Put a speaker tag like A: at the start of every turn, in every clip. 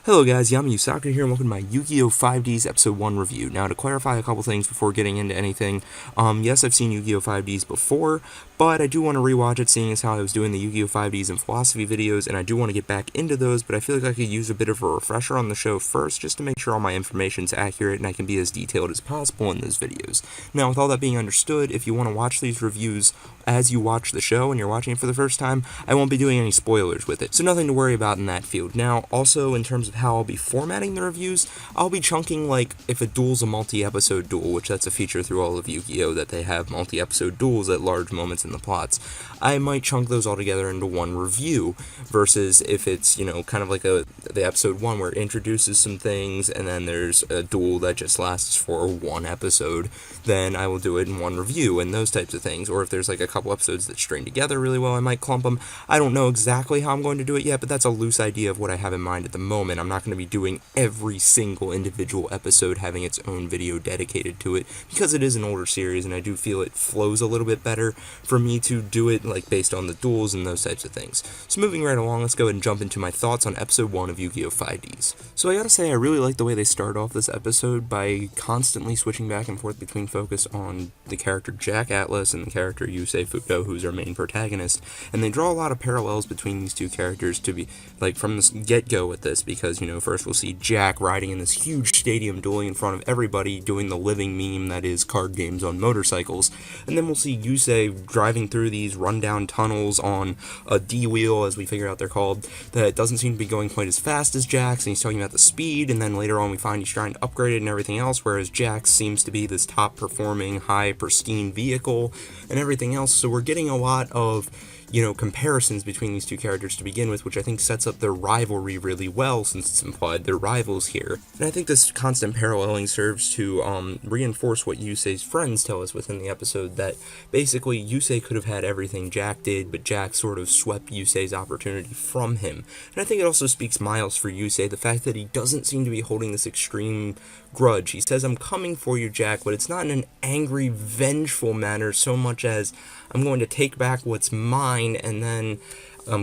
A: Hello guys, Yugioh here and welcome to my Yugioh 5D's Episode 1 review. Now to clarify a couple things before getting into anything, yes I've seen Yugioh 5D's before, but I do want to rewatch it seeing as how I was doing the Yugioh 5D's and philosophy videos, and I do want to get back into those, but I feel like I could use a bit of a refresher on the show first just to make sure all my information's accurate and I can be as detailed as possible in those videos. Now with all that being understood, if you want to watch these reviews as you watch the show and you're watching it for the first time, I won't be doing any spoilers with it, so nothing to worry about in that field. Now also in terms of how I'll be formatting the reviews, I'll be chunking, like, if a duel's a multi-episode duel, which that's a feature through all of Yu-Gi-Oh! That they have multi-episode duels at large moments in the plots, I might chunk those all together into one review, versus if it's, you know, kind of like the episode 1 where it introduces some things, and then there's a duel that just lasts for one episode, then I will do it in one review, and those types of things. Or if there's, like, a couple episodes that string together really well, I might clump them. I don't know exactly how I'm going to do it yet, but that's a loose idea of what I have in mind at the moment. I'm not going to be doing every single individual episode having its own video dedicated to it, because it is an older series, and I do feel it flows a little bit better for me to do it, like, based on the duels and those types of things. So moving right along, let's go ahead and jump into my thoughts on episode 1 of Yugioh 5D's. So I gotta say, I really like the way they start off this episode by constantly switching back and forth between focus on the character Jack Atlas and the character Yusei Fudo, who's our main protagonist, and they draw a lot of parallels between these two characters to be, like, from the get-go with this, because, you know, first we'll see Jack riding in this huge stadium dueling in front of everybody, doing the living meme that is card games on motorcycles, and then we'll see Yusei driving through these rundown tunnels on a D-wheel, as we figure out they're called, that doesn't seem to be going quite as fast as Jack's, and he's talking about the speed, and then later on we find he's trying to upgrade it and everything else, whereas Jack's seems to be this top-performing, high, pristine vehicle, and everything else, so we're getting a lot of, you know, comparisons between these two characters to begin with, which I think sets up their rivalry really well, since it's implied they're rivals here. And I think this constant paralleling serves to reinforce what Yusei's friends tell us within the episode, that basically Yusei could have had everything Jack did, but Jack sort of swept Yusei's opportunity from him. And I think it also speaks miles for Yusei, the fact that he doesn't seem to be holding this extreme grudge. He says, "I'm coming for you, Jack," but it's not in an angry, vengeful manner so much as, "I'm going to take back what's mine," and then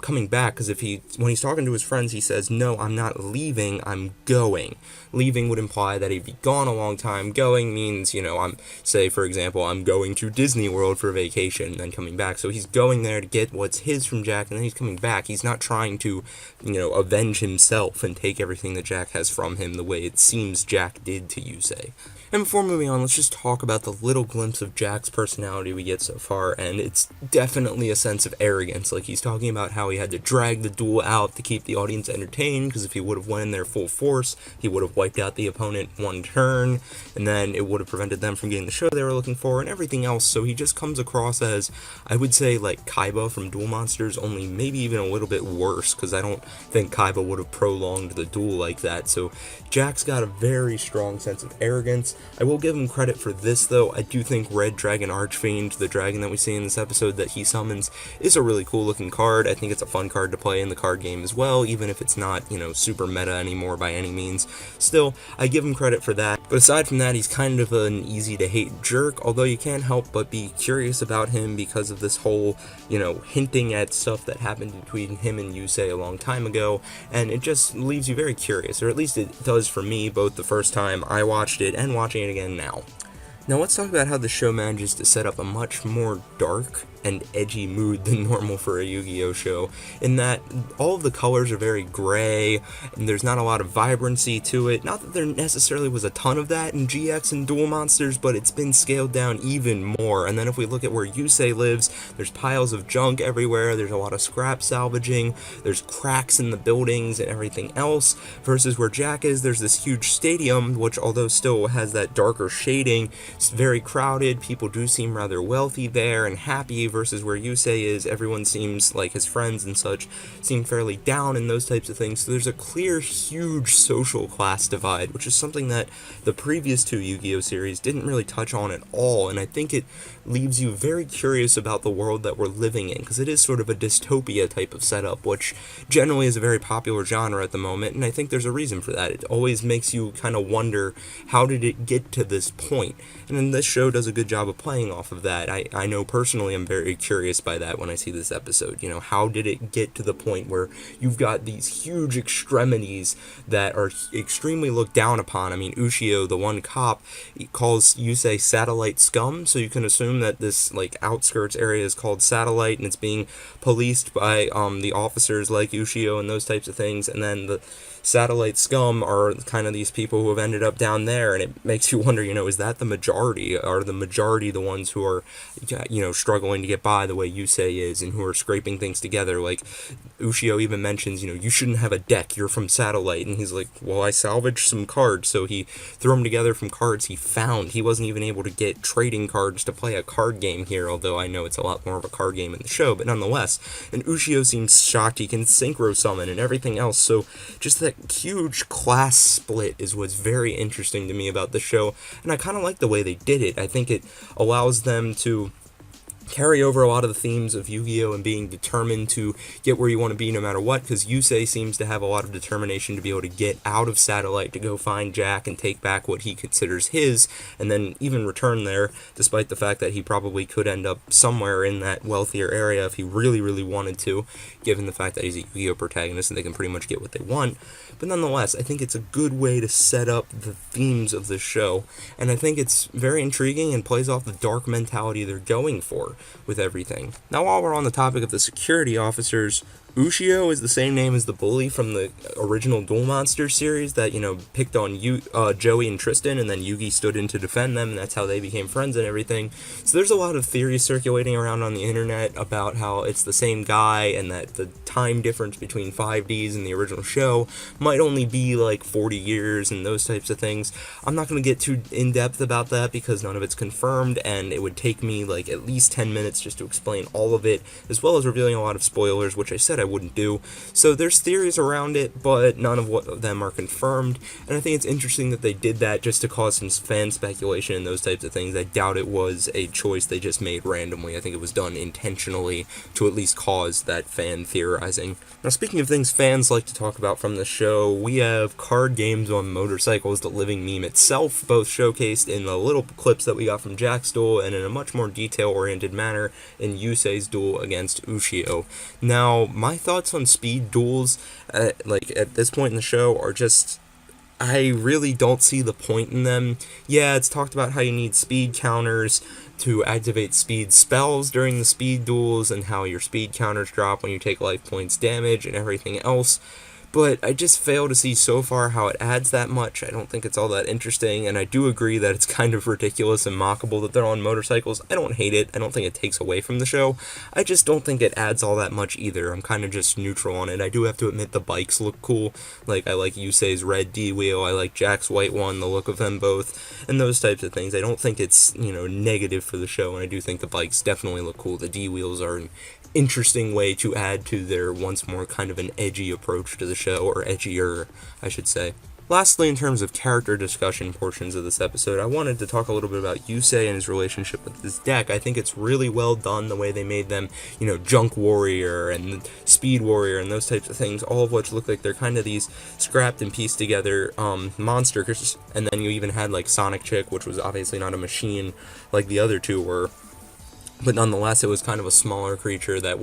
A: coming back, because when he's talking to his friends, he says, "No, I'm not leaving, I'm going." Leaving would imply that he'd be gone a long time. Going means, you know, say, for example, I'm going to Disney World for vacation, and then coming back. So he's going there to get what's his from Jack, and then he's coming back. He's not trying to, you know, avenge himself and take everything that Jack has from him the way it seems Jack did to Yusei. And before moving on, let's just talk about the little glimpse of Jack's personality we get so far, and it's definitely a sense of arrogance. Like, he's talking about how he had to drag the duel out to keep the audience entertained, because if he would have went in there full force, he would have wiped out the opponent one turn, and then it would have prevented them from getting the show they were looking for, and everything else. So he just comes across as, I would say, like Kaiba from Duel Monsters, only maybe even a little bit worse, because I don't think Kaiba would have prolonged the duel like that. So Jack's got a very strong sense of arrogance. I will give him credit for this, though. I do think Red Dragon Archfiend, the dragon that we see in this episode that he summons, is a really cool looking card. I think it's a fun card to play in the card game as well, even if it's not, you know, super meta anymore by any means. Still, I give him credit for that. But aside from that, he's kind of an easy to hate jerk, although you can't help but be curious about him because of this whole, you know, hinting at stuff that happened between him and Yusei a long time ago, and it just leaves you very curious, or at least it does for me, both the first time I watched it and watching it again now. Now let's talk about how the show manages to set up a much more dark and edgy mood than normal for a Yu-Gi-Oh show, in that all of the colors are very gray, and there's not a lot of vibrancy to it. Not that there necessarily was a ton of that in GX and Duel Monsters, but it's been scaled down even more. And then if we look at where Yusei lives, there's piles of junk everywhere, there's a lot of scrap salvaging, there's cracks in the buildings and everything else, versus where Jack is, there's this huge stadium, which although still has that darker shading, it's very crowded, people do seem rather wealthy there and happy, versus where Yusei is, everyone seems like his friends and such seem fairly down and those types of things. So there's a clear, huge social class divide, which is something that the previous two Yu-Gi-Oh series didn't really touch on at all, and I think it leaves you very curious about the world that we're living in, because it is sort of a dystopia type of setup, which generally is a very popular genre at the moment, and I think there's a reason for that. It always makes you kind of wonder, how did it get to this point? And then this show does a good job of playing off of that. I know personally I'm very very curious by that when I see this episode. How did it get to the point where you've got these huge extremities that are extremely looked down upon? I mean, Ushio, the one cop, calls Yusei satellite scum, so you can assume that this outskirts area is called Satellite, and it's being policed by the officers like Ushio and those types of things. And then the satellite scum are kind of these people who have ended up down there, and it makes you wonder, is that the majority? Are the majority the ones who are, struggling to get by the way Yusei is, and who are scraping things together? Like, Ushio even mentions, you shouldn't have a deck, you're from Satellite, and he's like, well, I salvaged some cards, so he threw them together from cards he found. He wasn't even able to get trading cards to play a card game here, although I know it's a lot more of a card game in the show, but nonetheless. And Ushio seems shocked he can synchro summon and everything else, so just that huge class split is what's very interesting to me about the show, and I kind of like the way they did it. I think it allows them to carry over a lot of the themes of Yu-Gi-Oh! And being determined to get where you want to be no matter what, because Yusei seems to have a lot of determination to be able to get out of Satellite, to go find Jack and take back what he considers his, and then even return there, despite the fact that he probably could end up somewhere in that wealthier area if he really, really wanted to, given the fact that he's a Yu-Gi-Oh! Protagonist and they can pretty much get what they want. But nonetheless, I think it's a good way to set up the themes of the show, and I think it's very intriguing and plays off the dark mentality they're going for with everything. Now, while we're on the topic of the security officers, Ushio is the same name as the bully from the original Duel Monsters series that, picked on Joey and Tristan, and then Yugi stood in to defend them, and that's how they became friends and everything. So there's a lot of theories circulating around on the internet about how it's the same guy, and that the time difference between 5D's and the original show might only be 40 years and those types of things. I'm not going to get too in-depth about that because none of it's confirmed, and it would take me at least 10 minutes just to explain all of it, as well as revealing a lot of spoilers, which I said I wouldn't do. So there's theories around it, but none of them are confirmed, and I think it's interesting that they did that just to cause some fan speculation and those types of things. I doubt it was a choice they just made randomly. I think it was done intentionally to at least cause that fan theorizing. Now, speaking of things fans like to talk about from the show, we have card games on motorcycles, the living meme itself, both showcased in the little clips that we got from Jack's duel, and in a much more detail-oriented manner in Yusei's duel against Ushio. Now, my thoughts on speed duels, at this point in the show, are just, I really don't see the point in them. Yeah, it's talked about how you need speed counters to activate speed spells during the speed duels, and how your speed counters drop when you take life points damage and everything else. But I just fail to see so far how it adds that much. I don't think it's all that interesting, and I do agree that it's kind of ridiculous and mockable that they're on motorcycles. I don't hate it. I don't think it takes away from the show. I just don't think it adds all that much either. I'm kind of just neutral on it. I do have to admit the bikes look cool. I like Yusei's red D-wheel. I like Jack's white one, the look of them both, and those types of things. I don't think it's, negative for the show, and I do think the bikes definitely look cool. The D-wheels are an interesting way to add to their once more kind of an edgy approach to the show, or edgier, I should say. Lastly, in terms of character discussion portions of this episode, I wanted to talk a little bit about Yusei and his relationship with his deck. I think it's really well done the way they made them, Junk Warrior and Speed Warrior and those types of things, all of which look like they're kind of these scrapped and pieced together monsters. And then you even had Sonic Chick, which was obviously not a machine like the other two were. But nonetheless, it was kind of a smaller creature that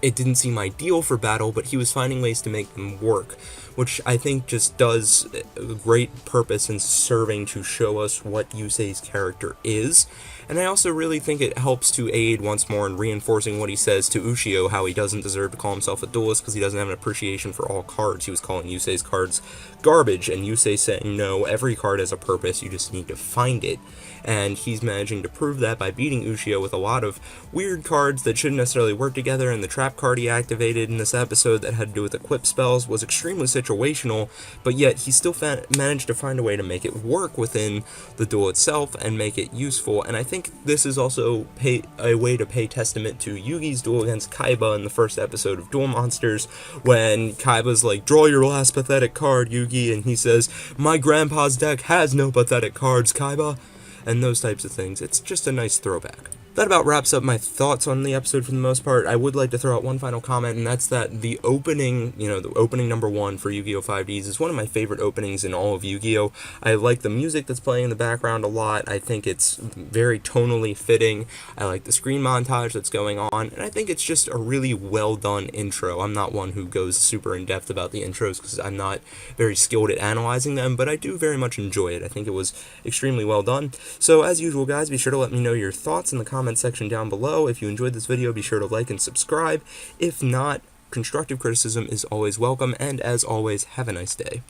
A: it didn't seem ideal for battle, but he was finding ways to make them work, which I think just does a great purpose in serving to show us what Yusei's character is. And I also really think it helps to aid once more in reinforcing what he says to Ushio, how he doesn't deserve to call himself a duelist because he doesn't have an appreciation for all cards. He was calling Yusei's cards garbage, and Yusei saying, no, every card has a purpose, you just need to find it. And he's managing to prove that by beating Ushio with a lot of weird cards that shouldn't necessarily work together, and the trap card he activated in this episode that had to do with equip spells was extremely situational, but yet he still managed to find a way to make it work within the duel itself and make it useful. And I think this is also a way to pay testament to Yugi's duel against Kaiba in the first episode of Duel Monsters, when Kaiba's like, draw your last pathetic card, Yugi, and he says, my grandpa's deck has no pathetic cards, Kaiba, and those types of things. It's just a nice throwback. that about wraps up my thoughts on the episode for the most part. I would like to throw out one final comment, and that's that the opening, the opening number 1 for Yu-Gi-Oh! 5Ds is one of my favorite openings in all of Yu-Gi-Oh! I like the music that's playing in the background a lot. I think it's very tonally fitting. I like the screen montage that's going on, and I think it's just a really well done intro. I'm not one who goes super in depth about the intros because I'm not very skilled at analyzing them, but I do very much enjoy it. I think it was extremely well done. So as usual, guys, be sure to let me know your thoughts in the comments section down below. If you enjoyed this video, be sure to like and subscribe. If not, constructive criticism is always welcome, and as always, have a nice day.